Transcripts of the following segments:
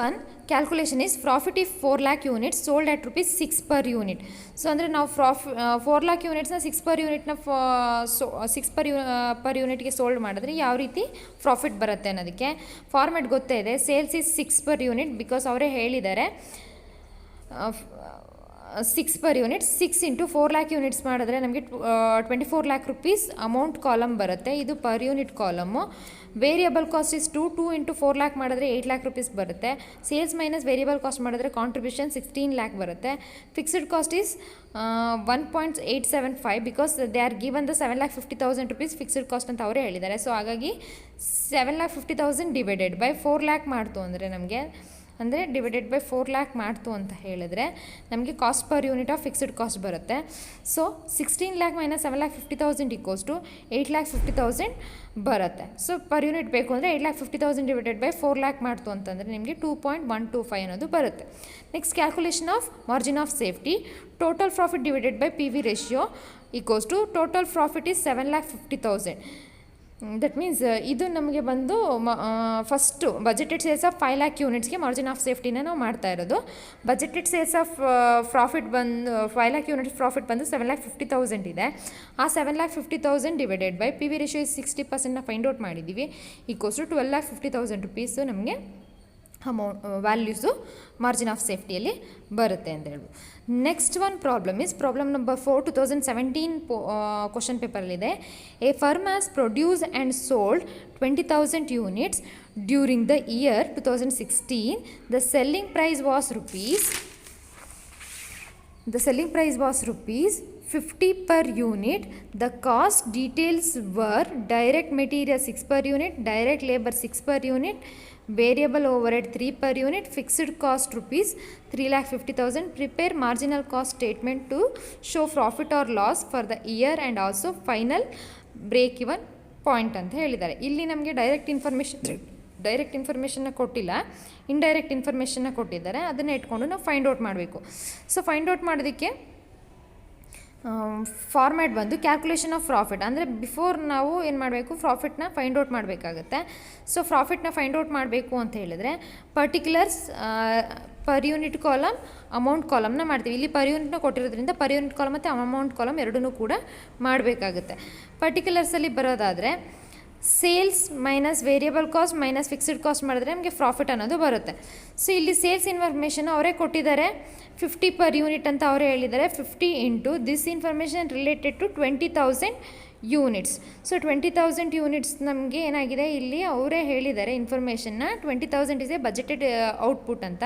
One calculation is profit if 4 lakh units sold at rupees 6 per unit. So ಅಂದರೆ ನಾವು 4 lakh ಯೂನಿಟ್ಸ್ನ 6 per ಯೂನಿಟ್ನ 6 per ಯೂನಿಟ್ಗೆ sold ಮಾಡಿದ್ರೆ ಯಾವ ರೀತಿ ಪ್ರಾಫಿಟ್ ಬರುತ್ತೆ ಅನ್ನೋದಕ್ಕೆ ಫಾರ್ಮೆಟ್ ಗೊತ್ತೇ ಇದೆ. Sales is 6 per unit because ಅವರೇ ಹೇಳಿದ್ದಾರೆ 6 per unit. 6 into 4 lakh units ಮಾಡಿದ್ರೆ ನಮಗೆ 24 lakh rupees ಅಮೌಂಟ್ ಕಾಲಮ್ ಬರುತ್ತೆ. ಇದು per unit column. Variable cost is 2 into 4 lakh ಮಾಡಿದ್ರೆ 8 lakh rupees ಬರುತ್ತೆ. ಸೇಲ್ಸ್ ಮೈನಸ್ ವೇರಿಯಬಲ್ ಕಾಸ್ಟ್ ಮಾಡಿದ್ರೆ ಕಾಂಟ್ರಿಬ್ಯೂಷನ್ 16 lakh ಬರುತ್ತೆ. Fixed cost is 1.875 because they are given the 7,50,000 rupees fixed cost ಅಂತ ಅವರೇ ಹೇಳಿದ್ದಾರೆ. So ಹಾಗಾಗಿ 7,50,000 ಡಿವೈಡೆಡ್ ಬೈ 4 lakh ಮಾಡ್ತು ಅಂದರೆ ನಮಗೆ ಅಂದರೆ ಡಿವೈಡೆಡ್ ಬೈ 4 lakh ಮಾಡ್ತು ಅಂತ ಹೇಳಿದ್ರೆ ನಮಗೆ cost per unit of fixed cost ಬರುತ್ತೆ. So 16 lakh minus 7,50,000 equals to 8,50,000 ಬರುತ್ತೆ. ಸೊ ಪರ್ ಯೂನಿಟ್ ಬೇಕು ಅಂದರೆ 8,50,000 ಡಿವೈಡೆಡ್ ಬೈ 4 lakh ಮಾಡ್ತು ಅಂತಂದರೆ ನಿಮಗೆ 2.125 ಅನ್ನೋದು ಬರುತ್ತೆ. Next calculation of margin of safety. Total profit divided by P V ratio equals to total profit is 7,50,000. That means ಇದು ನಮಗೆ ಬಂದು first budgeted sales of 5 lakh ಯೂನಿಟ್ಸ್ಗೆ ಮಾರ್ಜಿನ್ ಆಫ್ ಸೇಫ್ಟಿನ ನಾವು ಮಾಡ್ತಾ ಇರೋದು. ಬಜೆಟೆಡ್ ಸೇಲ್ಸ್ ಆಫ್ ಪ್ರಾಫಿಟ್ ಬಂದು 5 lakh units profit ಬಂದು 7,50,000 ಇದೆ. ಆ 7,50,000 divided by P V ratio 60%ನ ಫೈಂಡ್ ಔಟ್ ಮಾಡಿದ್ದೀವಿ. ಈಕ್ವಲ್ಸ್ ಟು 12,50,000 rupees ನಮಗೆ ವ್ಯಾಲ್ಯೂಸು ಮಾರ್ಜಿನ್ ಆಫ್ ಸೇಫ್ಟಿಯಲ್ಲಿ ಬರುತ್ತೆ ಅಂತ ಹೇಳ್ಬೋದು. Next one problem is problem number 4 2017 question ಪೇಪರಲ್ಲಿದೆ. A firm has produce and sold 20,000 units during the year 2016. The selling price was rupees 50 per unit. The cost details were direct material 6 per unit, direct labor 6 per unit, variable overhead 3 per unit, fixed cost rupees 3,50,000. Prepare marginal cost statement to show profit or loss for the year and also final break even point ಅಂತ ಹೇಳಿದ್ದಾರೆ. ಇಲ್ಲಿ ನಮಗೆ direct ಇನ್ಫಾರ್ಮೇಷನ್ನ ಕೊಟ್ಟಿಲ್ಲ, indirect ಇನ್ಫಾರ್ಮೇಷನ್ನ ಕೊಟ್ಟಿದ್ದಾರೆ. ಅದನ್ನು ಇಟ್ಕೊಂಡು ನಾವು find out ಮಾಡಬೇಕು. ಸೊ ಫೈಂಡ್ ಔಟ್ ಮಾಡೋದಕ್ಕೆ ಫಾರ್ಮ್ಯಾಟ್ ಬಂದು ಕ್ಯಾಲ್ಕುಲೇಷನ್ ಆಫ್ ಪ್ರಾಫಿಟ್. ಅಂದರೆ ಬಿಫೋರ್ ನಾವು ಏನು ಮಾಡಬೇಕು, ಪ್ರಾಫಿಟ್ನ ಫೈಂಡ್ ಔಟ್ ಮಾಡಬೇಕಾಗತ್ತೆ. ಸೊ ಪ್ರಾಫಿಟ್ನ ಫೈಂಡ್ ಔಟ್ ಮಾಡಬೇಕು ಅಂತ ಹೇಳಿದ್ರೆ particulars per unit column, amount ಕಾಲಮ್ನ ಮಾಡ್ತೀವಿ. ಇಲ್ಲಿ ಪರ್ ಯೂನಿಟ್ನ ಕೊಟ್ಟಿರೋದ್ರಿಂದ ಪರ್ ಯೂನಿಟ್ ಕಾಲಮ್ ಮತ್ತು ಅಮೌಂಟ್ ಕಾಲಮ್ ಎರಡನ್ನೂ ಕೂಡ ಮಾಡಬೇಕಾಗುತ್ತೆ. ಪರ್ಟಿಕ್ಯುಲರ್ಸಲ್ಲಿ ಬರೋದಾದರೆ sales minus variable cost minus fixed cost ಮಾಡಿದ್ರೆ ನಮಗೆ ಪ್ರಾಫಿಟ್ ಅನ್ನೋದು ಬರುತ್ತೆ. ಸೊ ಇಲ್ಲಿ ಸೇಲ್ಸ್ ಇನ್ಫಾರ್ಮೇಷನ್ ಅವರೇ ಕೊಟ್ಟಿದ್ದಾರೆ 50 per ಯೂನಿಟ್ ಅಂತ ಅವರೇ ಹೇಳಿದ್ದಾರೆ. 50 into this information related to 20,000 units. So 20,000 units ನಮಗೆ ಏನಾಗಿದೆ ಇಲ್ಲಿ ಅವರೇ ಹೇಳಿದ್ದಾರೆ ಇನ್ಫಾರ್ಮೇಷನ್ನ 20,000 ಇಸ್ ಎ ಬಜೆಟೆಡ್ ಔಟ್ಪುಟ್ ಅಂತ.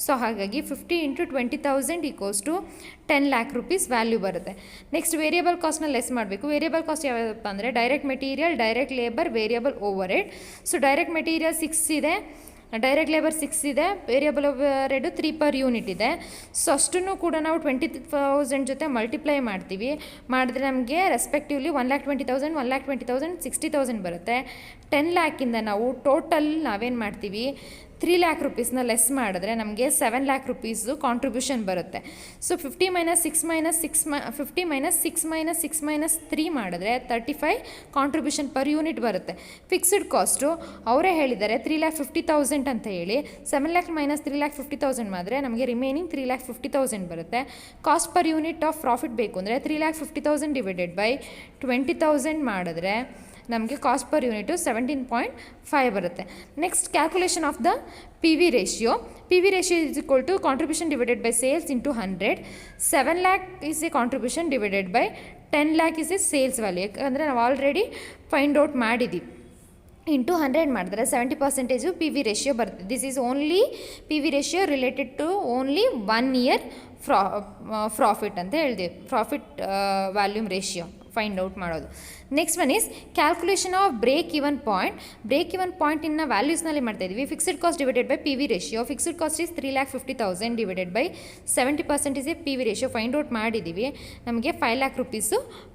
ಸೊ ಹಾಗಾಗಿ 50 into 20,000 equals to 10 lakh rupees value ಬರುತ್ತೆ. ನೆಕ್ಸ್ಟ್ ವೇರಿಯಬಲ್ ಕಾಸ್ಟ್ನ ಲೆಸ್ ಮಾಡಬೇಕು. ವೇರಿಯಬಲ್ ಕಾಸ್ಟ್ ಯಾವುದಪ್ಪ ಅಂದರೆ direct material, direct labour, variable overhead. So direct material 6 ಇದೆ, ಡೈರೆಕ್ಟ್ ಲೇಬರ್ 6 ಇದೆ, ವೇರಿಯಬಲ್ ಓವರ್ಹೆಡ್ 3 per ಯೂನಿಟ್ ಇದೆ. ಸೊ ಅಷ್ಟನ್ನು ಕೂಡ ನಾವು 20,000 ಜೊತೆ ಮಲ್ಟಿಪ್ಲೈ ಮಾಡ್ತೀವಿ. ಮಾಡಿದ್ರೆ ನಮಗೆ ರೆಸ್ಪೆಕ್ಟಿವ್ಲಿ 1,20,000, 1,20,000, 60,000 ಬರುತ್ತೆ. 10 lakh ನಾವು ಟೋಟಲ್ ನಾವೇನು ಮಾಡ್ತೀವಿ 3 lakh rupeesನ ಲೆಸ್ ಮಾಡಿದ್ರೆ ನಮಗೆ 7 lakh rupees ಕಾಂಟ್ರಿಬ್ಯೂಷನ್ ಬರುತ್ತೆ. ಸೊ 50 ಮೈನಸ್ 6 ಮೈನಸ್ 6 ಮೈನಸ್ 3 ಮಾಡಿದ್ರೆ 35 ಕಾಂಟ್ರಿಬ್ಯೂಷನ್ ಪರ್ ಯೂನಿಟ್ ಬರುತ್ತೆ. ಫಿಕ್ಸ್ಡ್ ಕಾಸ್ಟು ಅವರೇ ಹೇಳಿದ್ದಾರೆ 3,50,000 ಅಂತ ಹೇಳಿ. 7 lakh ಮೈನಸ್ 3,50,000 ಮಾಡಿದ್ರೆ ನಮಗೆ ರಿಮೈನಿಂಗ್ 3,50,000 ಬರುತ್ತೆ. Cost per unit of profit ಬೇಕು ಅಂದರೆ 3,50,000 ಡಿವೈಡೆಡ್ ಬೈ 20,000 ಮಾಡಿದ್ರೆ ನಮಗೆ ಕಾಸ್ಟ್ ಪರ್ ಯೂನಿಟು 17.5 ಬರುತ್ತೆ. Next calculation of the P V ratio. P V ratio is equal to contribution divided by sales into 100. 7 lakh is a contribution divided by 10 lakh is a sales value. ಯಾಕಂದರೆ ನಾವು already find out ಮಾಡಿದ್ದೀವಿ. Into 100 ಮಾಡಿದ್ರೆ 70% P V ratio ಬರುತ್ತೆ. This is only P V ratio related to only 1 year profit ಅಂತ ಹೇಳಿದೆ. Profit volume ratio find out ಮಾಡೋದು. Next one is calculation of break even point. Break even point ಇನ್ನ ವ್ಯಾಲ್ಯೂಸ್ನಲ್ಲಿ ಮಾಡ್ತಾ ಇದ್ದೀವಿ. Fixed cost divided by P V ratio. Fixed cost is 3,50,000 divided by 70% is a P V ratio find out ಮಾಡಿದ್ದೀವಿ. ನಮಗೆ 5 lakh rupees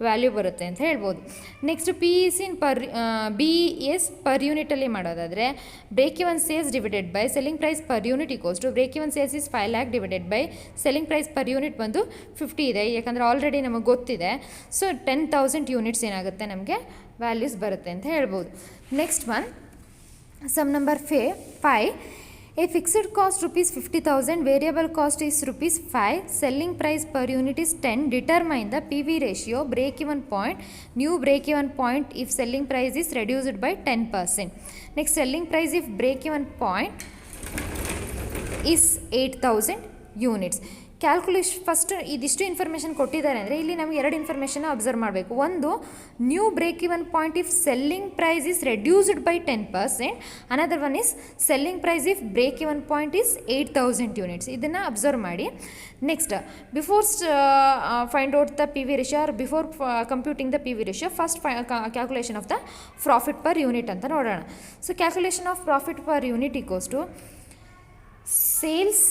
value ಬರುತ್ತೆ ಅಂತ ಹೇಳ್ಬೋದು. Next P is in B S per ಯೂನಿಟಲ್ಲಿ ಮಾಡೋದಾದರೆ break even sales divided by selling price per unit equals to break even sales is 5 lakh divided by selling price per unit ಬಂದು 50 ಇದೆ. ಯಾಕಂದರೆ already ನಮಗೆ ಗೊತ್ತಿದೆ. ಸೊ 10,000 ಯೂನಿಟ್ಸ್ ಏನಾಗುತ್ತೆ ನಮಗೆ values ಬರುತ್ತೆ ಅಂತ ಹೇಳ್ಬೋದು. Next one sum number 5. A fixed cost rupees 50,000, variable cost is rupees 5, selling price per unit is 10. Determine the PV ratio, break-even point, new break-even point if selling price is reduced by 10%. Next, selling price if break-even point is 8,000 units. Calculation first ಇದಿಷ್ಟು information ಕೊಟ್ಟಿದ್ದಾರೆ ಅಂದರೆ ಇಲ್ಲಿ ನಮಗೆ ಎರಡು information observe ಮಾಡಬೇಕು. ಒಂದು, new break even point if selling price is reduced by 10%. Another one is selling price if break even point is 8,000 units. ಇದನ್ನು observe ಮಾಡಿ. Next, before find out the P V ratio or before computing the P V ratio, first calculation of the profit per unit ಅಂತ ನೋಡೋಣ. So calculation of profit per unit equals to sales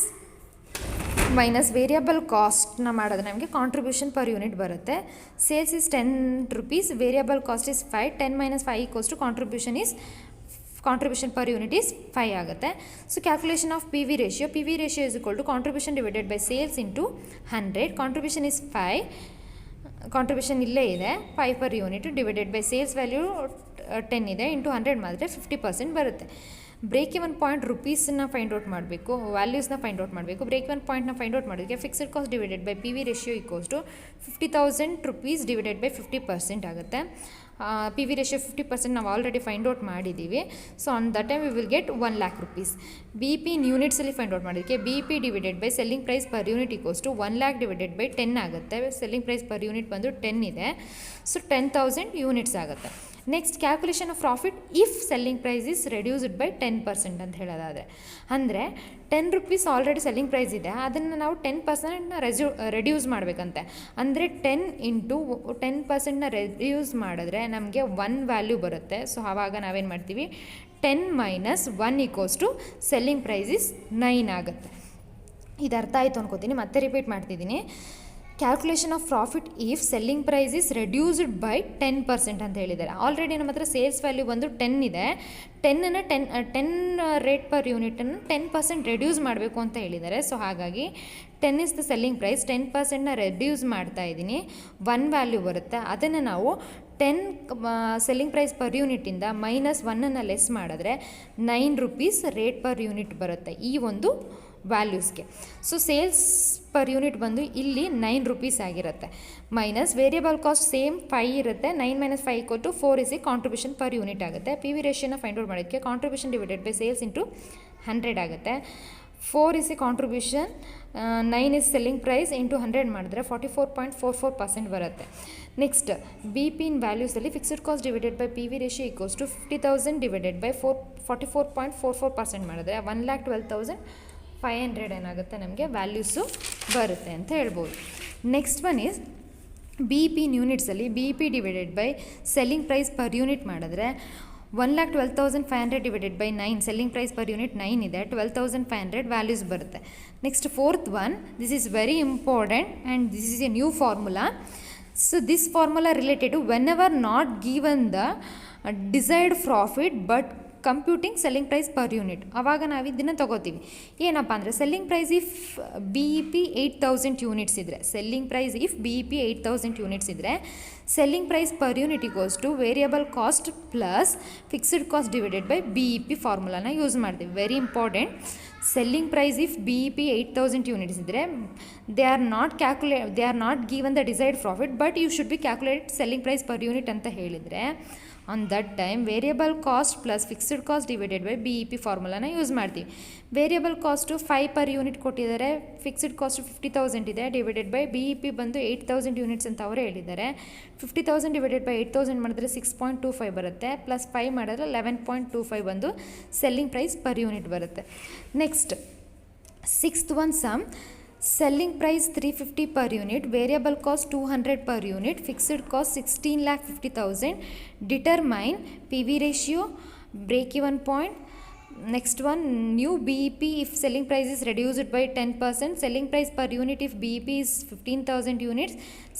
minus variable ಕಾಸ್ಟ್ನ ಮಾಡಿದ್ರೆ ನಮಗೆ contribution per unit ಬರುತ್ತೆ. Sales is 10 rupees, variable cost is 5, 10 - 5 equals to contribution per unit is 5 ಆಗುತ್ತೆ. So calculation of P V ratio is equal to contribution divided by sales into 100. Contribution is 5, contribution ಇಲ್ಲೇ ಇದೆ 5 per unit divided by sales value 10 ಇದೆ, into 100 ಮಾಡಿದ್ರೆ 50% ಬರುತ್ತೆ. Break even point ರುಪೀಸನ್ನ find out ಮಾಡಬೇಕು, ವ್ಯಾಲ್ಯೂಸ್ನ find out ಮಾಡಬೇಕು. Break even ಪಾಯಿಂಟ್ನ ಫೈಂಡ್ ಔಟ್ ಮಾಡೋದಕ್ಕೆ fixed cost divided by P V ratio equals to 50,000 rupees divided by 50% ಆಗುತ್ತೆ. ಪಿ ವಿ ರೇಷಿಯೋ 50% ನಾವು ಆಲ್ರೆಡಿ ಫೈಂಡ್ ಔಟ್ ಮಾಡಿದ್ದೀವಿ. So on that time we will get 1 lakh rupees. B P ಯೂನಿಟ್ಸಲ್ಲಿ find out ಮಾಡೋದಕ್ಕೆ B P divided by selling price per unit equals to 1 lakh divided by 10 ಆಗುತ್ತೆ. Selling price per unit ಬಂದು 10 ಇದೆ. So 10,000 units ಆಗುತ್ತೆ. Next, calculation of profit if selling price is reduced by 10% ಅಂತ ಹೇಳೋದಾದರೆ, ಅಂದರೆ 10 rupees already selling price ಇದೆ, ಅದನ್ನು ನಾವು 10% ರೆಡ್ಯೂಸ್ ಮಾಡಬೇಕಂತೆ. ಅಂದರೆ 10 ಇಂಟು 10% ರೆಡ್ಯೂಸ್ ಮಾಡಿದ್ರೆ ನಮಗೆ 1 ವ್ಯಾಲ್ಯೂ ಬರುತ್ತೆ. ಸೊ ಆವಾಗ ನಾವೇನು ಮಾಡ್ತೀವಿ, 10 - 1 equals to selling price is 9 ಆಗುತ್ತೆ. ಇದು ಅರ್ಥ ಆಯಿತು ಅನ್ಕೋತೀನಿ, ಮತ್ತೆ ರಿಪೀಟ್ ಮಾಡ್ತಿದ್ದೀನಿ. Calculation of profit if selling price is reduced by 10% ಅಂತ ಹೇಳಿದ್ದಾರೆ. ಆಲ್ರೆಡಿ ನಮ್ಮ ಹತ್ರ ಸೇಲ್ಸ್ ವ್ಯಾಲ್ಯೂ ಬಂದು 10 ಇದೆ. 10 ರೇಟ್ ಪರ್ ಯೂನಿಟನ್ನು 10% ರೆಡ್ಯೂಸ್ ಮಾಡಬೇಕು ಅಂತ ಹೇಳಿದ್ದಾರೆ. ಸೊ ಹಾಗಾಗಿ 10 ಇಸ್ ದ ಸೆಲ್ಲಿಂಗ್ ಪ್ರೈಸ್, 10%ನ ರೆಡ್ಯೂಸ್ ಮಾಡ್ತಾ ಇದ್ದೀನಿ, 1 ವ್ಯಾಲ್ಯೂ ಬರುತ್ತೆ. ಅದನ್ನು ನಾವು 10 ಸೆಲ್ಲಿಂಗ್ ಪ್ರೈಸ್ ಪರ್ ಯೂನಿಟಿಂದ -1 ಲೆಸ್ ಮಾಡಿದ್ರೆ 9 rupees ರೇಟ್ ಪರ್ ಯೂನಿಟ್ ಬರುತ್ತೆ ಈ ಒಂದು ವ್ಯಾಲ್ಯೂಸ್ಗೆ. ಸೊ ಸೇಲ್ಸ್ ಪರ್ ಯೂನಿಟ್ ಬಂದು ಇಲ್ಲಿ 9 rupees ಆಗಿರುತ್ತೆ. ಮೈನಸ್ ವೇರಿಯಬಲ್ ಕಾಸ್ಟ್ ಸೇಮ್ 5 ಇರುತ್ತೆ. 9 - 5 = 4 ಇಸ್ ಕಾಂಟ್ರಿಬ್ಯೂಷನ್ ಪರ್ ಯೂನಿಟ್ ಆಗುತ್ತೆ. ಪಿ ವಿ ರೇಷಿಯೋನ ಫೈಂಡ್ ಔಟ್ ಮಾಡೋದಕ್ಕೆ contribution divided by sales into 100 ಆಗುತ್ತೆ. 4 is contribution, 9 is selling price into 100 ಮಾಡಿದ್ರೆ 44.44% ಬರುತ್ತೆ. ನೆಕ್ಸ್ಟ್, ಬಿ ಪಿ ಇನ್ ವ್ಯಾಲ್ಯೂಸಲ್ಲಿ fixed cost divided by P V ratio equals to 50,000 divided by 44.44% ಮಾಡಿದ್ರೆ 1,12,500 ಏನಾಗುತ್ತೆ ನಮಗೆ ವ್ಯಾಲ್ಯೂಸು ಬರುತ್ತೆ ಅಂತ ಹೇಳ್ಬೋದು. Next one is B P in ಯೂನಿಟ್ಸಲ್ಲಿ B P divided by selling price per unit ಮಾಡಿದ್ರೆ 1,12,500 divided by 9, selling price per unit 9 ಇದೆ, 12,500 values ಬರುತ್ತೆ. Next, fourth one, this is very important and this is a new formula. So this formula related to whenever not given the desired profit but computing selling price per unit, ಆವಾಗ ನಾವು ಇದನ್ನು ತೊಗೋತೀವಿ. ಏನಪ್ಪ ಅಂದರೆ selling price if B E P 8,000 units ಇದ್ದರೆ, selling price if B E P 8,000 units ಇದ್ದರೆ selling price per unit equals to variable cost plus fixed cost divided by B E P ಫಾರ್ಮುಲಾನ use ಮಾಡ್ತೀವಿ. Very important. Selling price if B E P 8,000 units ಇದ್ದರೆ they are not given the desired profit but you should be calculate selling price per unit ಅಂತ ಹೇಳಿದರೆ on that time variable cost plus fixed cost divided by B E P ಫಾರ್ಮುಲಾನ use ಮಾಡ್ತೀವಿ. Variable cost 5 per unit ಕೊಟ್ಟಿದ್ದಾರೆ, fixed cost 50,000 ಇದೆ, divided by B E P ಬಂದು 8,000 units ಅಂತ ಅವರೇ ಹೇಳಿದ್ದಾರೆ. 50,000 ಡಿವೈಡೆಡ್ ಬೈ 8,000 ಮಾಡಿದ್ರೆ 6.25 ಬರುತ್ತೆ, ಪ್ಲಸ್ 5 ಮಾಡಿದ್ರೆ 11.25 ಬಂದು ಸೆಲ್ಲಿಂಗ್ ಪ್ರೈಸ್ ಪರ್ ಯೂನಿಟ್ ಬರುತ್ತೆ. Next, sixth one sum, selling price 350 per unit, variable cost 200 per unit, fixed cost 16,50,000. Determine PV ratio, break even point. Next one, new BEP if selling price is reduced by 10%, selling price per unit if BEP is 15,000 units,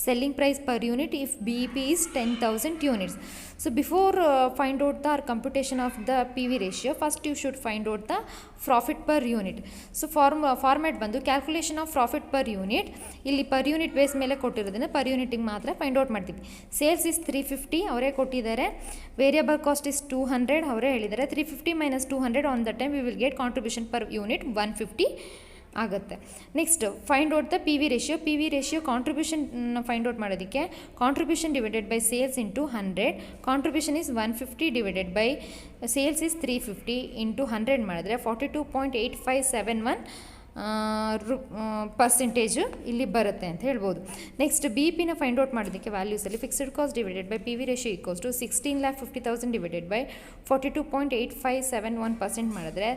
selling price per unit if BEP is 10,000 units. So before find out the computation of the PV ratio, first you should find out the profit per unit. So format ಬಂದು calculation of profit per unit. ಇಲ್ಲಿ per unit base ಮೇಲೆ ಕೊಟ್ಟಿರೋದನ್ನು per ಯೂನಿಟಿಗೆ ಮಾತ್ರ find out ಮಾಡ್ತೀವಿ. Sales is 350 ಅವರೇ ಕೊಟ್ಟಿದ್ದಾರೆ. Variable cost is 200 ಅವರೇ ಹೇಳಿದ್ದಾರೆ. 350 minus 200 on the time we will get contribution per unit 150 ಆಗುತ್ತೆ. Next find out the P V ratio contribution find out ಮಾಡೋದಕ್ಕೆ contribution divided by sales into 100. Contribution is 150 divided by sales is 350 into 100 ಮಾಡಿದ್ರೆ 42.8571 percentage ಇಲ್ಲಿ ಬರುತ್ತೆ ಅಂತ ಹೇಳ್ಬೋದು. Next B ಪಿನ find out ಮಾಡೋದಕ್ಕೆ ವ್ಯಾಲ್ಯೂಸಲ್ಲಿ fixed cost divided by P V ratio equals to 16,50,000 divided by 42.8571% ಮಾಡಿದ್ರೆ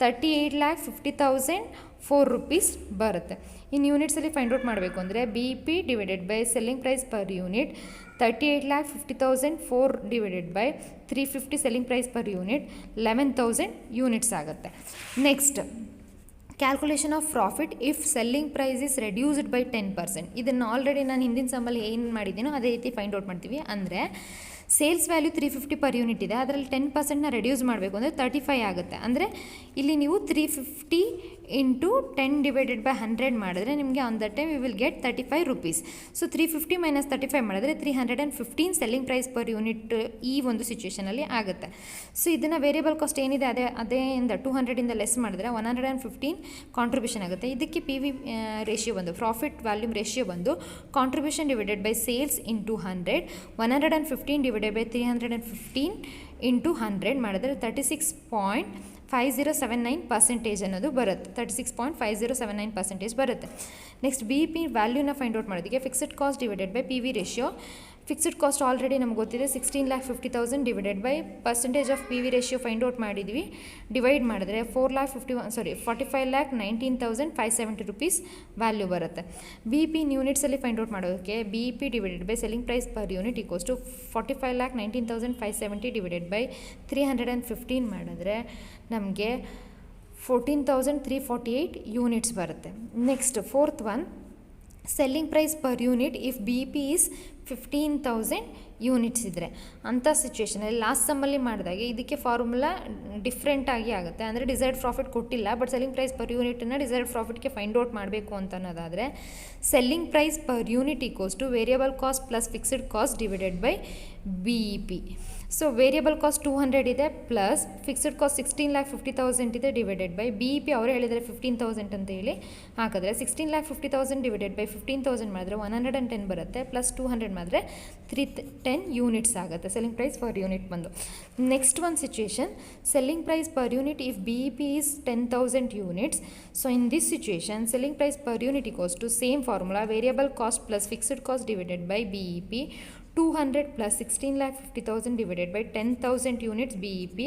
38,50,004 ರೂಪೀಸ್ ಬರುತ್ತೆ. ಇನ್ನು ಯೂನಿಟ್ಸಲ್ಲಿ ಫೈಂಡ್ ಔಟ್ ಮಾಡಬೇಕು ಅಂದರೆ B P divided by selling price per unit 38,50,004 divided by 350 selling price per unit 11,000 units ಆಗುತ್ತೆ. Next calculation of profit if selling price is reduced by 10%. ಇದನ್ನು already ನಾನು ಹಿಂದಿನ ಸಮ್ಮಲ್ಲಿ ಏನು ಮಾಡಿದ್ದೀನೋ ಅದೇ ರೀತಿ ಫೈಂಡ್ ಔಟ್ ಮಾಡ್ತೀವಿ. ಅಂದರೆ ಸೇಲ್ಸ್ ವ್ಯಾಲ್ಯೂ 350 ಪರ್ ಯೂನಿಟ್ ಇದೆ, ಅದರಲ್ಲಿ 10%ನ ರೆಡ್ಯೂಸ್ ಮಾಡಬೇಕು ಅಂದರೆ 35 ಆಗುತ್ತೆ. ಅಂದರೆ ಇಲ್ಲಿ ನೀವು 350 ಇಂಟು 10 ಡಿವೈಡೆಡ್ ಬೈ 100 ಮಾಡಿದ್ರೆ ನಿಮಗೆ on the time you will get 35 rupees. So 350 minus 35 ಮಾಡಿದ್ರೆ 315 ಸೆಲ್ಲಿಂಗ್ ಪ್ರೈಸ್ ಪರ್ ಯೂನಿಟ್ ಈ ಒಂದು ಸಿಚುವೇಷನಲ್ಲಿ ಆಗುತ್ತೆ. ಸೊ ಇದನ್ನು ವೇರಿಯಬಲ್ ಕಾಸ್ಟ್ ಏನಿದೆ ಅದೇ 200ಇಂದ ಲೆಸ್ ಮಾಡಿದ್ರೆ 115 ಕಾಂಟ್ರಿಬ್ಯೂಷನ್ ಆಗುತ್ತೆ. ಇದಕ್ಕೆ ಪಿ ವಿ ರೇಷಿಯೋ ಬಂದು ಪ್ರಾಫಿಟ್ ವ್ಯಾಲ್ಯೂಮ್ ರೇಷಿಯೋ ಬಂದು contribution divided by sales into 100. 115 divided by 315 into 100 ಮಾಡಿದ್ರೆ 36.5079% ಅನ್ನೋದು ಬರುತ್ತೆ. 36.5079% ಬರುತ್ತೆ. ನೆಕ್ಸ್ಟ್ ಬಿ ಪಿ ವ್ಯಾಲ್ಯೂನ ಫೈಂಡ್ ಔಟ್ ಮಾಡೋದಕ್ಕೆ fixed cost divided by P V ratio. Fixed cost already ನಮ್ಗೆ ಗೊತ್ತಿದೆ 16,50,000 divided by percentage of P V ratio find out ಮಾಡಿದ್ವಿ. Divide ಮಾಡಿದ್ರೆ 45,570 ರೂಪೀಸ್ ವ್ಯಾಲ್ಯೂ ಬರುತ್ತೆ. ಬಿ ಪಿ ಯೂನಿಟ್ಸಲ್ಲಿ ಫೈಂಡ್ ಔಟ್ ಮಾಡೋದಕ್ಕೆ B P divided by selling price per unit equals to 45,19,570 divided by 315 ಮಾಡಿದ್ರೆ ನಮಗೆ 14,348 units ಬರುತ್ತೆ. Next fourth one selling price per unit if B P is 15,000 units ಇದ್ದರೆ ಅಂಥ ಸಿಚುವೇಷನಲ್ಲಿ last ಸಮ್ಮಲ್ಲಿ ಮಾಡಿದಾಗ ಇದಕ್ಕೆ ಫಾರ್ಮುಲಾ ಡಿಫ್ರೆಂಟಾಗಿ ಆಗುತ್ತೆ. ಅಂದರೆ ಡಿಸೈರ್ಡ್ ಪ್ರಾಫಿಟ್ ಕೊಟ್ಟಿಲ್ಲ, ಬಟ್ ಸೆಲ್ಲಿಂಗ್ ಪ್ರೈಸ್ ಪರ್ ಯೂನಿಟನ್ನು ಡಿಸೈರ್ಡ್ ಪ್ರಾಫಿಟ್ಗೆ ಫೈಂಡ್ ಔಟ್ ಮಾಡಬೇಕು ಅಂತ ಅನ್ನೋದಾದರೆ selling price per unit equals to variable cost plus fixed cost divided by B E P. So variable cost 200 ಇದೆ ಪ್ಲಸ್ ಫಿಕ್ಸ್ಡ್ ಕಾಸ್ಟ್ 16,50,000 ಇದೆ divided by B E P ಅವರೇ ಹೇಳಿದರೆ 15,000 ಅಂತ ಹೇಳಿ ಹಾಕಿದ್ರೆ 16,50,000 ಡಿವೈಡೆಡ್ ಬೈ 15,000 ಮಾಡಿದ್ರೆ 110 ಬರುತ್ತೆ ಪ್ಲಸ್ 200 ಮಾಡಿದ್ರೆ 310 ಯೂನಿಟ್ಸ್ ಆಗುತ್ತೆ ಸೆಲ್ಲಿಂಗ್ ಪ್ರೈಸ್ ಪರ್ ಯೂನಿಟ್ ಬಂದು. Next one situation selling price per unit if B E P is 10,000 units. So in this situation selling price per unit equals to same formula variable cost plus fixed cost divided by B E P 200 plus 16,50,000 divided by 10,000 units BEP.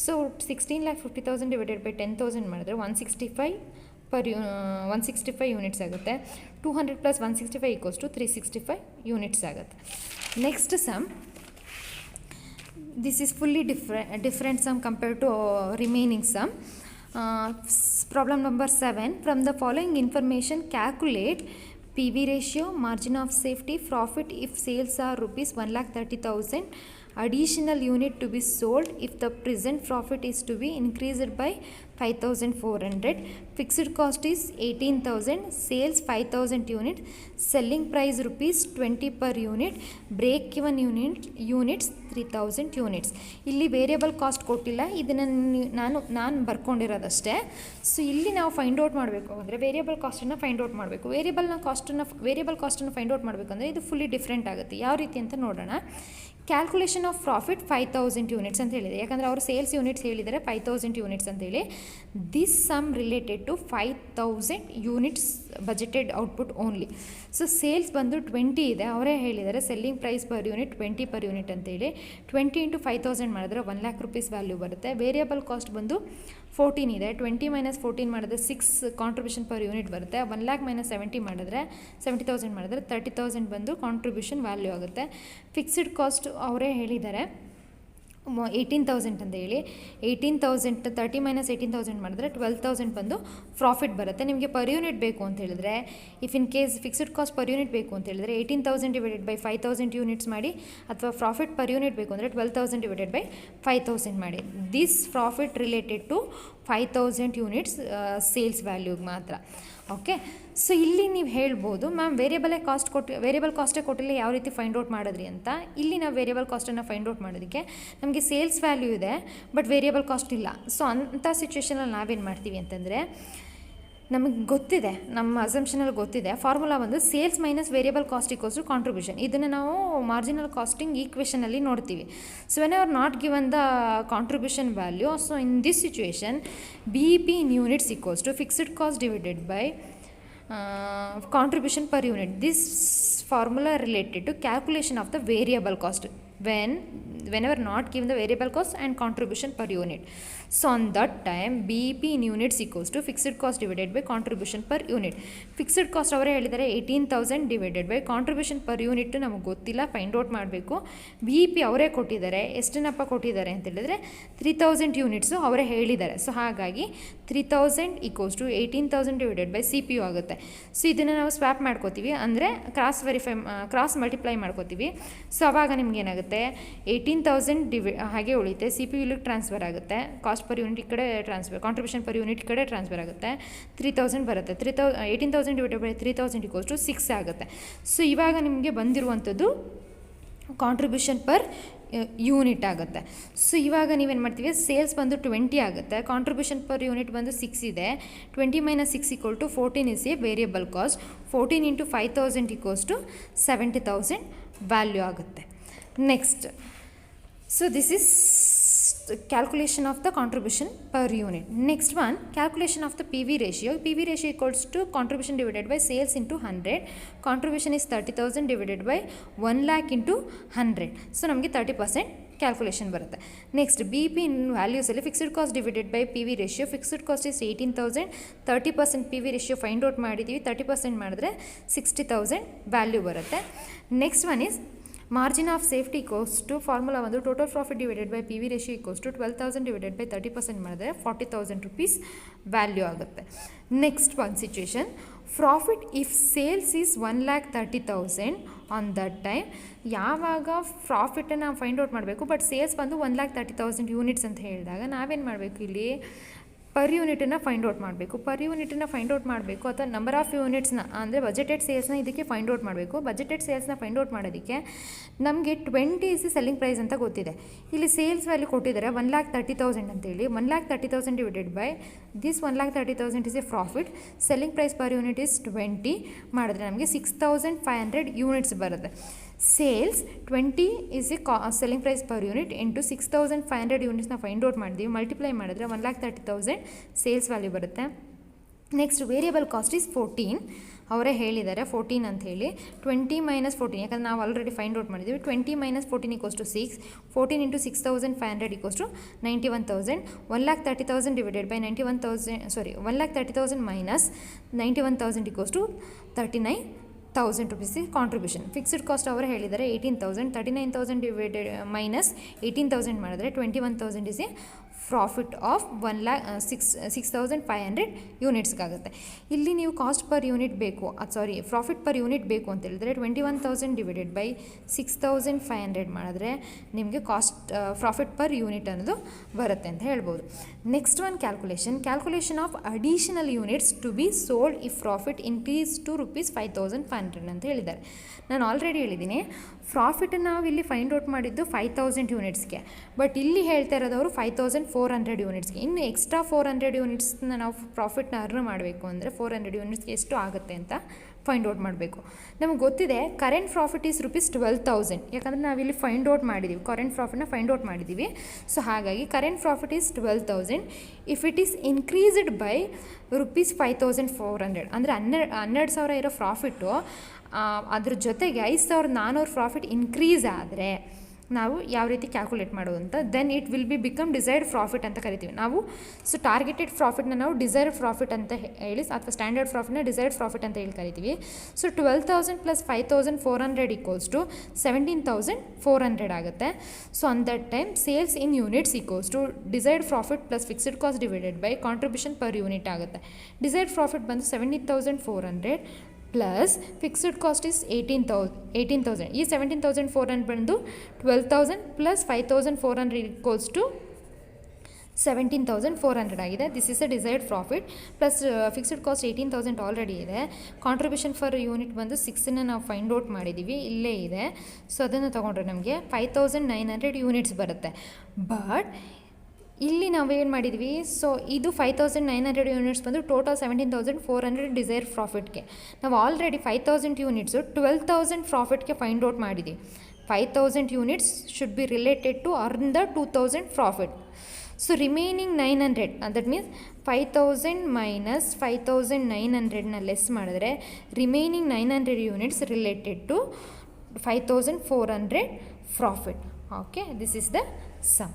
So 16,50,000 divided by 10,000 ಮಾಡಿದ್ರೆ 165 units ಆಗುತ್ತೆ. 200 plus 165 equals to 365 units ಆಗುತ್ತೆ. Next sum, this is fully different sum compared to remaining sum. Problem number 7. From the following information calculate PV ratio, margin of safety, profit if sales are rupees 1,30,000, additional unit to be sold if the present profit is to be increased by 5,400, fixed cost is 18,000, sales 5,000 units, selling price rupees 20 per unit, break even units 3,000 units. ಇಲ್ಲಿ variable cost ಕೊಟ್ಟಿಲ್ಲ, ಇದನ್ನು ನಾನು ಬರ್ಕೊಂಡಿರೋದಷ್ಟೇ. So ಇಲ್ಲಿ ನಾವು find out ಮಾಡಬೇಕು ಅಂದರೆ variable ಕಾಸ್ಟನ್ನು find out ಮಾಡಬೇಕು. Variable ಕಾಸ್ಟನ್ನು find out ಮಾಡಬೇಕು ಅಂದರೆ ಇದು ಫುಲ್ಲಿ ಡಿಫ್ರೆಂಟ್ ಆಗುತ್ತೆ. ಯಾವ ರೀತಿ ಅಂತ ನೋಡೋಣ. ಕ್ಯಾಲ್ಕುಲೇಷನ್ ಆಫ್ ಪ್ರಾಫಿಟ್ 5,000 ಯೂನಿಟ್ಸ್ ಅಂತ ಹೇಳಿದೆ, ಯಾಕಂದರೆ ಅವರು ಸೇಲ್ಸ್ ಯೂನಿಟ್ಸ್ ಹೇಳಿದರೆ 5,000 ಯೂನಿಟ್ಸ್ ಅಂತೇಳಿ. This sum related to 5,000 units budgeted output only. So sales ಬಂದು 20 ಇದೆ, ಅವರೇ ಹೇಳಿದ್ದಾರೆ selling price per unit 20 per unit ಅಂತೇಳಿ. 20 ಇಂಟು 5,000 ಮಾಡಿದ್ರೆ 1,00,000 ರೂಪೀಸ್ ವ್ಯಾಲ್ಯೂ ಬರುತ್ತೆ. ವೇರಿಯಬಲ್ ಕಾಸ್ಟ್ ಬಂದು 14 ಇದೆ, 20 ಮೈನಸ್ 14 ಮಾಡಿದ್ರೆ 6 ಕಾಂಟ್ರಿಬ್ಯೂಷನ್ ಪರ್ ಯೂನಿಟ್ ಬರುತ್ತೆ. 1,00,000 ಮೈನಸ್ 70,000 ಮಾಡಿದ್ರೆ 30,000 ಬಂದು ಕಾಂಟ್ರಿಬ್ಯೂಷನ್ ವ್ಯಾಲ್ಯೂ ಆಗುತ್ತೆ. ಫಿಕ್ಸ್ಡ್ ಕಾಸ್ಟ್ ಅವರೇ ಹೇಳಿದ್ದಾರೆ 18,000 ಅಂತ ಹೇಳಿ. 18,000 30 ಮೈನಸ್ 18,000 ಮಾಡಿದ್ರೆ 12,000 ಬಂದು ಪ್ರಾಫಿಟ್ ಬರುತ್ತೆ. ನಿಮಗೆ ಪರ್ ಯೂನಿಟ್ ಬೇಕು ಅಂತ ಹೇಳಿದ್ರೆ, if in case fixed cost per unit ಬೇಕು ಅಂತ ಹೇಳಿದ್ರೆ 18,000 ಡಿವೈಡೆಡ್ ಬೈ 5,000 ಯೂನಿಟ್ಸ್ ಮಾಡಿ, ಅಥವಾ ಪ್ರಾಫಿಟ್ ಪರ್ ಯೂನಿಟ್ ಬೇಕು ಅಂದರೆ 12,000 ಡಿವೈಡೆಡ್ ಬೈ 5,000 ಮಾಡಿ. This profit related to 5000 units sales ವ್ಯಾಲ್ಯೂಗೆ ಮಾತ್ರ. ಓಕೆ, ಸೊ ಇಲ್ಲಿ ನೀವು ಹೇಳ್ಬೋದು ಮ್ಯಾಮ್ ವೇರಿಯಬಲ್ ಕಾಸ್ಟೇ ಕೊಟ್ಟಿಲ್ಲ, ಯಾವ ರೀತಿ ಫೈಂಡ್ ಔಟ್ ಮಾಡಿದ್ರಿ ಅಂತ. ಇಲ್ಲಿ ನಾವು ವೇರಿಯಬಲ್ ಕಾಸ್ಟನ್ನು ಫೈಂಡ್ ಔಟ್ ಮಾಡೋದಕ್ಕೆ ನಮಗೆ ಸೇಲ್ಸ್ ವ್ಯಾಲ್ಯೂ ಇದೆ ಬಟ್ ವೇರಿಯಬಲ್ ಕಾಸ್ಟ್ ಇಲ್ಲ. ಸೊ ಅಂಥ ಸಿಚುವೇಷನಲ್ಲಿ ನಾವೇನು ಮಾಡ್ತೀವಿ ಅಂತಂದರೆ, ನಮಗೆ ಗೊತ್ತಿದೆ, ನಮ್ಮ ಅಸಂಪ್ಷನಲ್ಲಿ ಗೊತ್ತಿದೆ, ಫಾರ್ಮುಲಾ ಒಂದು sales minus variable cost equals to contribution. ಇದನ್ನು ನಾವು ಮಾರ್ಜಿನಲ್ ಕಾಸ್ಟಿಂಗ್ ಈಕ್ವೇಷನಲ್ಲಿ ನೋಡ್ತೀವಿ. So when are not given the contribution value, so in this situation BEP in units equals to fixed cost divided by contribution per unit. This formula related to calculation of the variable cost whenever not given the variable cost and contribution per unit. So on that time BEP in units equals to fixed cost divided by contribution per unit. Fixed cost ಅವರೇ ಹೇಳಿದ್ದಾರೆ 18,000 divided by contribution per unit ನಮಗೆ ಗೊತ್ತಿಲ್ಲ, find out ಮಾಡಬೇಕು. BEP ಅವರೇ ಕೊಟ್ಟಿದ್ದಾರೆ, ಎಷ್ಟನ್ನಪ್ಪ ಕೊಟ್ಟಿದ್ದಾರೆ ಅಂತ ಹೇಳಿದ್ರೆ 3000 ಯೂನಿಟ್ಸು ಅವರೇ ಹೇಳಿದ್ದಾರೆ. ಸೊ ಹಾಗಾಗಿ 3000 equals to 18,000 divided by CPU ಆಗುತ್ತೆ. ಸೊ ಇದನ್ನು ನಾವು ಸ್ವ್ಯಾಪ್ ಮಾಡ್ಕೋತೀವಿ, ಅಂದರೆ ಕ್ರಾಸ್ ಮಲ್ಟಿಪ್ಲೈ ಮಾಡ್ಕೋತೀವಿ. ಸೊ ಆವಾಗ ನಿಮ್ಗೆ ಏನಾಗುತ್ತೆ, 18,000 ಹಾಗೆ ಉಳಿಯುತ್ತೆ, CPU ಇಲ್ಲಿಗೆ ಟ್ರಾನ್ಸ್ಫರ್ ಆಗುತ್ತೆ, ಕಾಸ್ಟ್ ಪರ್ ಯೂನಿಟ್ ಈ ಕಡೆ ಟ್ರಾನ್ಸ್ಫರ್, ಕಾಂಟ್ರಿಬ್ಯೂಷನ್ ಪರ್ ಯೂನಿಟ್ ಕಡೆ ಟ್ರಾನ್ಸ್ಫರ್ ಆಗುತ್ತೆ, 3000 ಬರುತ್ತೆ. 18,000 ಡಿವೈಡೆಡ್ ಬೈ 3000 ಈಕ್ವಲ್ಸ್ ಟು 6 ಆಗುತ್ತೆ. ಸೊ ಇವಾಗ ನಿಮಗೆ ಬಂದಿರುವಂಥದ್ದು ಕಾಂಟ್ರಿಬ್ಯೂಷನ್ ಪರ್ ಯೂನಿಟ್ ಆಗುತ್ತೆ. ಸೊ ಇವಾಗ ನೀವೇನು ಮಾಡ್ತೀವಿ, ಸೇಲ್ಸ್ ಬಂದು 20 ಆಗುತ್ತೆ, ಕಾಂಟ್ರಿಬ್ಯೂಷನ್ ಪರ್ ಯೂನಿಟ್ ಬಂದು 6 ಇದೆ, 20 - 6 = 14 is a variable cost. 14 × 5000 equals to 70,000 value ಆಗುತ್ತೆ. Next, so this is calculation of the contribution per unit. Next one, calculation of the PV ratio. PV ratio equals to contribution divided by sales into 100. Contribution is 30,000 divided by 1 lakh into 100. So ನಮಗೆ 30% calculation ಬರುತ್ತೆ. Next BEP in ವ್ಯಾಲ್ಯೂಸಲ್ಲಿ fixed cost divided by PV ratio. Fixed cost is 18,000, 30% PV ratio find out ಮಾಡಿದ್ದೀವಿ, 30% ಮಾಡಿದ್ರೆ 60,000 value ಬರುತ್ತೆ. Next one is margin of safety equals to, formula ಒಂದು total profit divided by PV ratio equals to 12,000 divided by 30% ಮಾಡಿದ್ರೆ 40,000 rupees value ಆಗುತ್ತೆ. Next one situation, profit if sales is 1,30,000 on that time. ಯಾವಾಗ ಪ್ರಾಫಿಟನ್ನು ನಾವು find out ಮಾಡಬೇಕು, but sales ಬಂದು 1,30,000 units ಅಂತ ಹೇಳಿದಾಗ ನಾವೇನು ಮಾಡಬೇಕು, ಇಲ್ಲಿ ಪರ್ ಯೂನಿಟನ್ನು ಫೈಂಡ್ ಔಟ್ ಮಾಡಬೇಕು. ಪರ್ ಯೂನಿಟನ್ನು ಫೈಂಡ್ ಔಟ್ ಮಾಡಬೇಕು, ಅಥವಾ ನಂಬರ್ ಆಫ್ ಯೂನಿಟ್ಸ್ನ ಅಂದರೆ ಬಜೆಟೆಡ್ ಸೇಲ್ಸ್ನ ಇದಕ್ಕೆ ಫೈಂಡ್ ಔಟ್ ಮಾಡಬೇಕು. ಬಜೆಟೆಡ್ ಸೇಲ್ಸ್ನ ಫೈಂಡ್ ಔಟ್ ಮಾಡೋದಕ್ಕೆ ನಮಗೆ 20 ಇಸ್ ಸೆಲ್ಲಿಂಗ್ ಪ್ರೈಸ್ ಅಂತ ಗೊತ್ತಿದೆ. ಇಲ್ಲಿ ಸೇಲ್ಸ್ ವ್ಯಾಲ್ಯೂ ಕೊಟ್ಟಿದ್ದಾರೆ 1,30,000 ಅಂತೇಳಿ. 1,30,000 divided by this 1,30,000 is a profit. Selling price per unit is 20 ಮಾಡಿದ್ರೆ ನಮಗೆ 6,500 ಯೂನಿಟ್ಸ್ ಬರುತ್ತೆ. Sales 20 is a selling price per unit into 6,500 ಯೂನಿಟ್ಸ್ನ ಫೈಂಡ್ ಔಟ್ ಮಾಡಿದ್ವಿ, ಮಲ್ಟಿಪ್ಲೈ ಮಾಡಿದ್ರೆ 1,30,000 ಸೇಲ್ಸ್ ವ್ಯಾಲ್ಯೂ ಬರುತ್ತೆ. ನೆಕ್ಸ್ಟ್ ವೇರಿಯಬಲ್ ಕಾಸ್ಟ್ ಈಸ್ 14, ಅವರೇ ಹೇಳಿದ್ದಾರೆ 14 ಅಂತ ಹೇಳಿ. 20 - 14, ಯಾಕಂದರೆ ನಾವು ಆಲ್ರೆಡಿ ಫೈಂಡ್ ಔಟ್ ಮಾಡಿದ್ದೀವಿ. 20 - 14 equals to 6, 14 into 6,500 equals to 91,000. 1,30,000 divided by 1,30,000 minus 91,000 equals to 39,000 rupees contribution. Fixed cost ಅವರು ಹೇಳಿದ್ದಾರೆ 18,000, 39,000 ಡಿವೈಡೆಡ್ ಮೈನಸ್ 18,000 ಮಾಡಿದ್ರೆ 21,000 ಇಸ್ ಎ ಪ್ರಾಫಿಟ್ ಆಫ್ 6,500 ಯೂನಿಟ್ಸ್ಗಾಗುತ್ತೆ. ಇಲ್ಲಿ ನೀವು ಕಾಸ್ಟ್ ಪರ್ ಯೂನಿಟ್ ಬೇಕು, ಪ್ರಾಫಿಟ್ ಪರ್ ಯೂನಿಟ್ ಬೇಕು ಅಂತ ಹೇಳಿದ್ರೆ 21,000 ಡಿವೈಡೆಡ್ ಬೈ 6,500 ಮಾಡಿದ್ರೆ ನಿಮಗೆ ಪ್ರಾಫಿಟ್ ಪರ್ ಯೂನಿಟ್ ಅನ್ನೋದು ಬರುತ್ತೆ ಅಂತ ಹೇಳ್ಬೋದು. Next one calculation of additional units to be sold if profit increase to ₹5,500 ಅಂತ ಹೇಳಿದ್ದಾರೆ. ನಾನು ಆಲ್ರೆಡಿ ಹೇಳಿದ್ದೀನಿ, ಪ್ರಾಫಿಟನ್ನು ನಾವು ಇಲ್ಲಿ ಫೈಂಡ್ ಔಟ್ ಮಾಡಿದ್ದು 5,000 ಯೂನಿಟ್ಸ್ಗೆ, ಬಟ್ ಇಲ್ಲಿ ಹೇಳ್ತಾ ಇರೋದು ಅವರು 5,400 ಯೂನಿಟ್ಸ್ಗೆ. ಇನ್ನು ಎಕ್ಸ್ಟ್ರಾ 400 ಯೂನಿಟ್ಸ್ನ ನಾವು ಪ್ರಾಫಿಟ್ನ ಅರ್ನ್ ಮಾಡಬೇಕು ಅಂದರೆ 400 ಯೂನಿಟ್ಸ್ಗೆ ಎಷ್ಟು ಆಗುತ್ತೆ ಅಂತ ಫೈಂಡ್ ಔಟ್ ಮಾಡಬೇಕು. ನಮಗೆ ಗೊತ್ತಿದೆ ಕರೆಂಟ್ ಪ್ರಾಫಿಟ್ ಈಸ್ ₹12,000, ಯಾಕಂದರೆ ನಾವಿಲ್ಲಿ ಫೈಂಡ್ ಔಟ್ ಮಾಡಿದ್ದೀವಿ, ಕರೆಂಟ್ ಪ್ರಾಫಿಟ್ನ ಫೈಂಡ್ ಔಟ್ ಮಾಡಿದ್ದೀವಿ. ಸೊ ಹಾಗಾಗಿ current profit is 12,000 if it is increased by ₹5,400, ಅಂದರೆ 12,000 ಇರೋ ಪ್ರಾಫಿಟ್ಟು ಅದ್ರ ಜೊತೆಗೆ 5,400 ಪ್ರಾಫಿಟ್ ಇನ್ಕ್ರೀಸ್ ಆದರೆ ನಾವು ಯಾವ ರೀತಿ ಕ್ಯಾಲ್ಕುಲೇಟ್ ಮಾಡೋದು ಅಂತ, then it will be become desired profit ಅಂತ ಕರಿತೀವಿ ನಾವು. ಸೊ ಟಾರ್ಗೆಟೆಡ್ ಪ್ರಾಫಿಟ್ನ ನಾವು ಡಿಸೈರ್ಡ್ ಪ್ರಾಫಿಟ್ ಅಂತ ಹೇಳಿ, ಅಥವಾ ಸ್ಟ್ಯಾಂಡರ್ಡ್ ಪ್ರಾಫಿಟ್ನ ಡಿಸೈರ್ಡ್ ಪ್ರಾಫಿಟ್ ಅಂತ ಹೇಳಿ ಕರಿತೀವಿ. ಸೊ 12,000 ಪ್ಲಸ್ 5,400 ಈಕ್ವಲ್ಸ್ ಟು 17,400 ಆಗುತ್ತೆ. So on that time sales in units equals to desired profit plus fixed cost divided by contribution per unit ಆಗುತ್ತೆ. ಡಿಸೈರ್ಡ್ ಪ್ರಾಫಿಟ್ ಬಂದು 17,400 ಪ್ಲಸ್ ಫಿಕ್ಸ್ಡ್ ಕಾಸ್ಟ್ ಇಸ್ 18,000. ಈ 17,400 ಬಂದು 12,000 plus 5,400 equals to 17,400 ಆಗಿದೆ. This is a desired profit plus fixed cost 18,000 already ಇದೆ. Contribution fur unit ಬಂದು 6ನ ನಾವು find out ಮಾಡಿದ್ದೀವಿ, ಇಲ್ಲೇ ಇದೆ. ಸೊ ಅದನ್ನು ತೊಗೊಂಡ್ರೆ ನಮಗೆ 5,900 ಯೂನಿಟ್ಸ್ ಬರುತ್ತೆ. ಬಟ್ ಇಲ್ಲಿ ನಾವು ಏನು ಮಾಡಿದ್ವಿ, ಸೊ ಇದು 5,900 ಯೂನಿಟ್ಸ್ ಬಂದು ಟೋಟಲ್ 17,400 ಡಿಸೈರ್ ಪ್ರಾಫಿಟ್ಗೆ. ನಾವು ಆಲ್ರೆಡಿ 5,000 ಯೂನಿಟ್ಸು 12,000 ಪ್ರಾಫಿಟ್ಗೆ ಫೈಂಡ್ ಔಟ್ ಮಾಡಿದ್ದೀವಿ. 5,000 units should be related to earn the 2,000 profit. So remaining 900, that means 5,000 minus 5,900ನ ಲೆಸ್ ಮಾಡಿದ್ರೆ remaining 900 units related to 5,400 profit. Okay, this is the some.